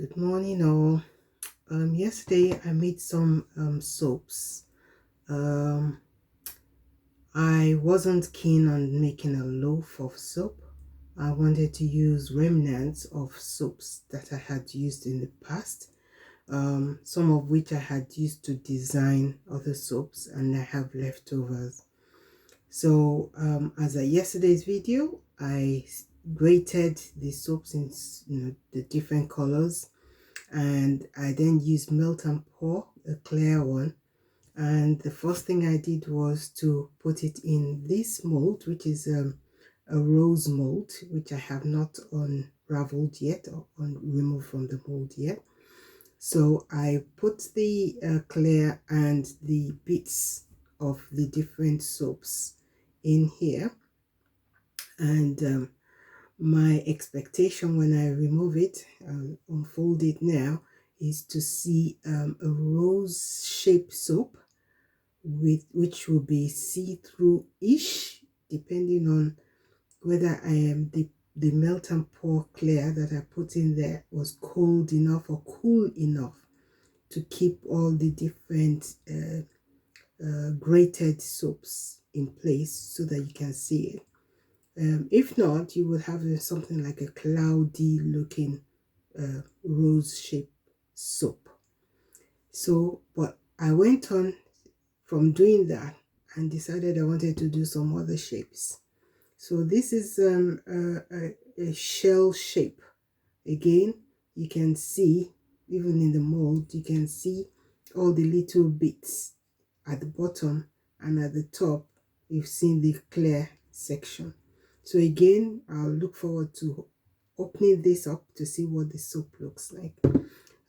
Good morning all. Yesterday I made some soaps. um I wasn't keen on making a loaf of soap. I wanted to use remnants of soaps that I had used in the past, some of which I had used to design other soaps, and I have leftovers. So as a yesterday's video, I grated the soaps in the different colors, and I then used melt and pour, a clear one. And the first thing I did was to put it in this mold, which is a rose mold, which I have not unraveled yet or removed from the mold yet. So I put the clear and the bits of the different soaps in here, and my expectation when I remove it, unfold it now, is to see a rose shaped soap with which will be see-through-ish, depending on whether I am the melt and pour clear that I put in there was cold enough or cool enough to keep all the different grated soaps in place so that you can see it. If not, you would have something like a cloudy looking rose shaped soap. So, but I went on from doing that and decided I wanted to do some other shapes. So this is a shell shape. Again, you can see, even in the mold, you can see all the little bits at the bottom, and at the top you've seen the clear section. So again, I'll look forward to opening this up to see what the soap looks like.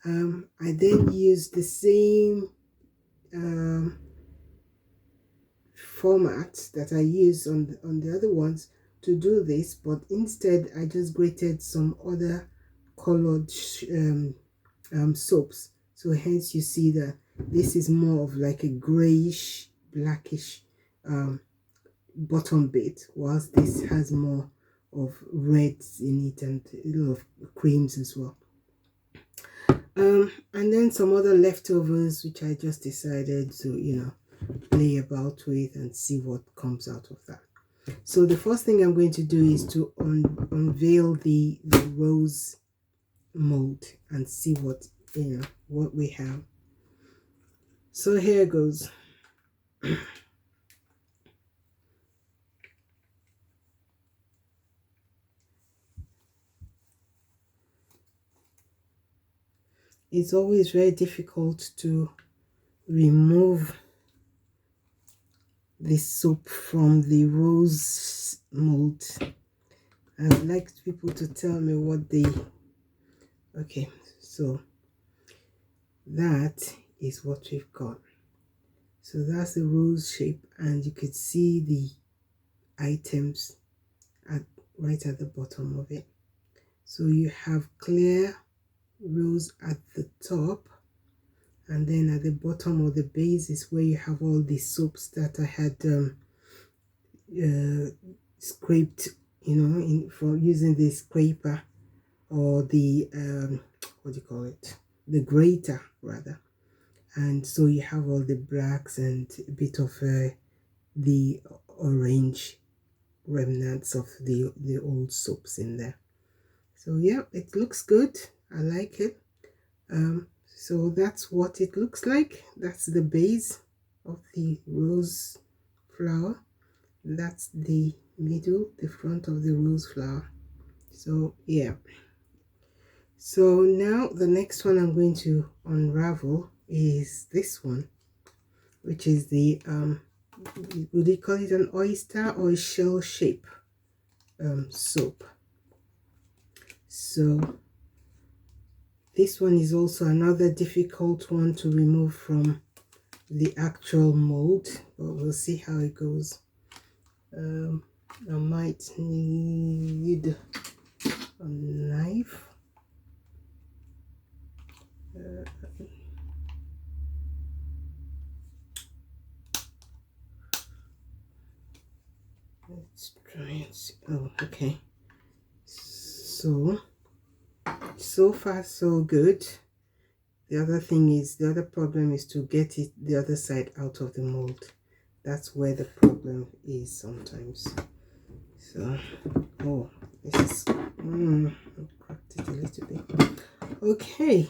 I then use the same format that I use on the other ones to do this, but instead I just grated some other colored soaps. So hence you see that this is more of like a grayish blackish bottom bit, whilst this has more of reds in it and a lot of creams as well. And then some other leftovers which I just decided to play about with and see what comes out of that. So the first thing I'm going to do is to unveil the rose mold and see what we have. So here goes. It's always very difficult to remove the soap from the rose mold. I would like people to tell me what they... Okay, so that is what we've got. So that's the rose shape, and you could see the items right at the bottom of it. So you have clear rose at the top, and then at the bottom of the base is where you have all the soaps that I had scraped, for using the scraper or the what do you call it, the grater rather. And so you have all the blacks and a bit of the orange remnants of the old soaps in there. So yeah, it looks good. I like it. So that's what it looks like. That's the base of the rose flower. That's the middle, the front of the rose flower. So yeah. So now the next one I'm going to unravel is this one, which is the would you call it an oyster or a shell shape soap. So this one is also another difficult one to remove from the actual mold, but we'll see how it goes. I might need a knife. Let's try and see. Oh, okay. So So far so good. The other problem is to get it the other side out of the mold. That's where the problem is sometimes. So, oh, this is, I cracked it a little bit. Okay.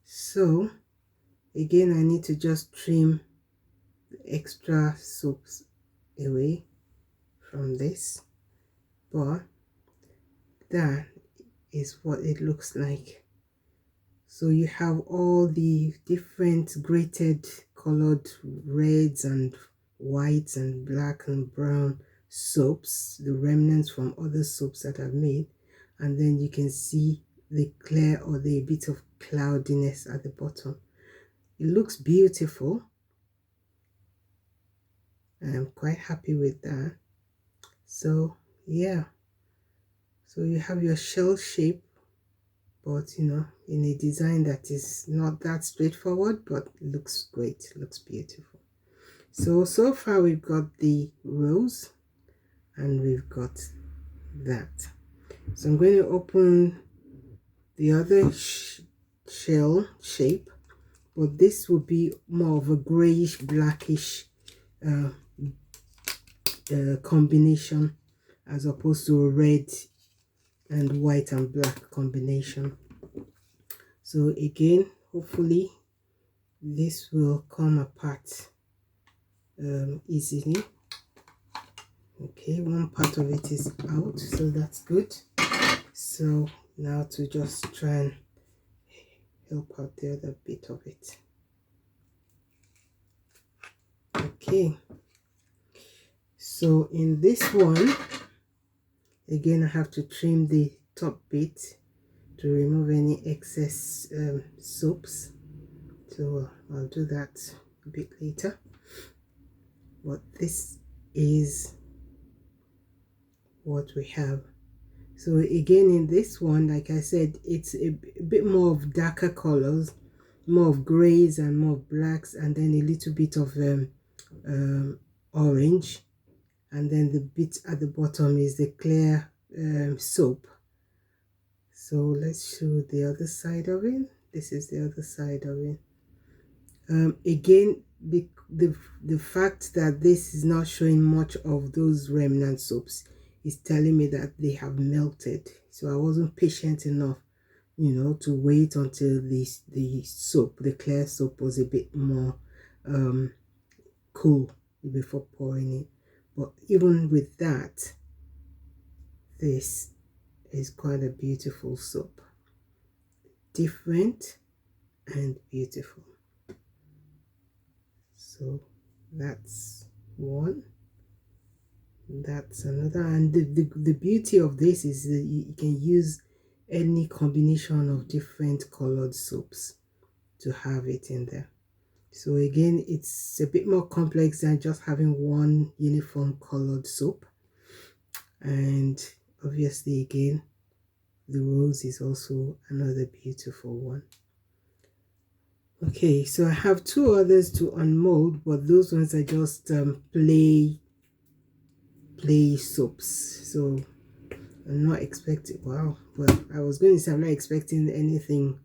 So, again, I need to just trim the extra soaps away from this. But that is what it looks like. So you have all the different grated colored reds and whites and black and brown soaps, the remnants from other soaps that I've made, and then you can see the clear or the bit of cloudiness at the bottom. It looks beautiful. I'm quite happy with that. So yeah, so you have your shell shape, but you know, in a design that is not that straightforward, but looks great, looks beautiful. So far we've got the rose and we've got that. So I'm going to open the other shell shape, but this will be more of a grayish blackish combination as opposed to a red and white and black combination. So again, hopefully this will come apart easily. Okay, one part of it is out, so that's good. So now to just try and help out the other bit of it. Okay, so in this one, again I have to trim the top bit to remove any excess soaps. So I'll do that a bit later. But this is what we have. So again, in this one, like I said, it's a bit more of darker colors, more of grays and more of blacks, and then a little bit of orange, and then the bit at the bottom is the clear soap. So let's show the other side of it. This is the other side of it. Again, the fact that this is not showing much of those remnant soaps is telling me that they have melted. So I wasn't patient enough, you know, to wait until the soap, the clear soap, was a bit more cool before pouring it. But even with that, this is quite a beautiful soap. Different and beautiful. So that's one, that's another. And the beauty of this is that you can use any combination of different colored soaps to have it in there. So again, it's a bit more complex than just having one uniform colored soap. And obviously again, the rose is also another beautiful one. Okay, so I have two others to unmold, but those ones are just play soaps. So I'm not expecting, wow, well, I was going to say I'm not expecting anything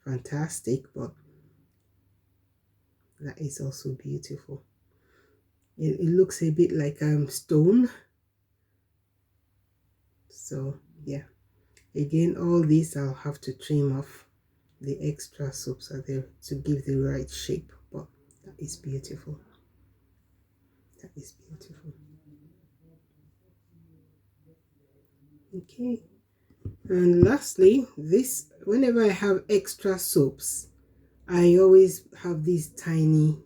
fantastic, but that is also beautiful. It looks a bit like stone. So yeah, again, all these I'll have to trim off. The extra soaps are there to give the right shape, but that is beautiful. That is beautiful. Okay, and lastly, this, whenever I have extra soaps, I always have these tiny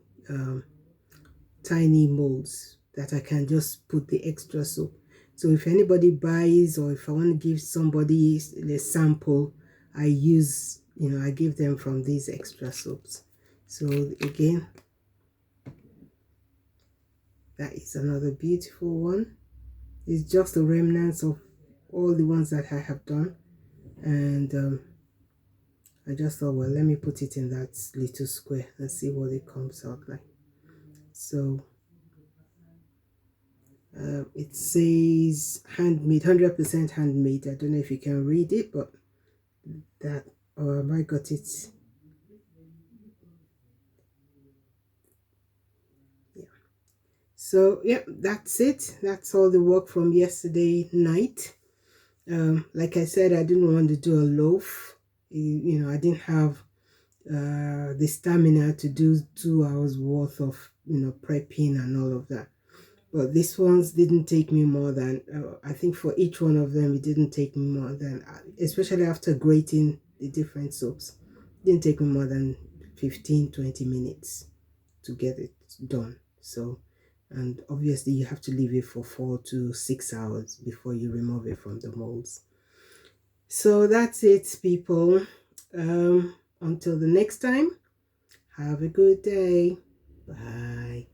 molds that I can just put the extra soap. So if anybody buys, or if I want to give somebody a sample, I use, you know, I give them from these extra soaps. So again, that is another beautiful one. It's just the remnants of all the ones that I have done, and I just thought, well, let me put it in that little square and see what it comes out like. So It says handmade, 100% handmade. I don't know if you can read it, but that, or have I got it? Yeah. So yeah, that's it. That's all the work from yesterday night. Like I said, I didn't want to do a loaf. I didn't have the stamina to do 2 hours worth of prepping and all of that. But these ones didn't take me more than I think for each one of them it didn't take me more than, especially after grating the different soaps, it didn't take me more than 15-20 minutes to get it done. So, and obviously you have to leave it for 4 to 6 hours before you remove it from the molds. So that's it, people. Until the next time, have a good day. Bye.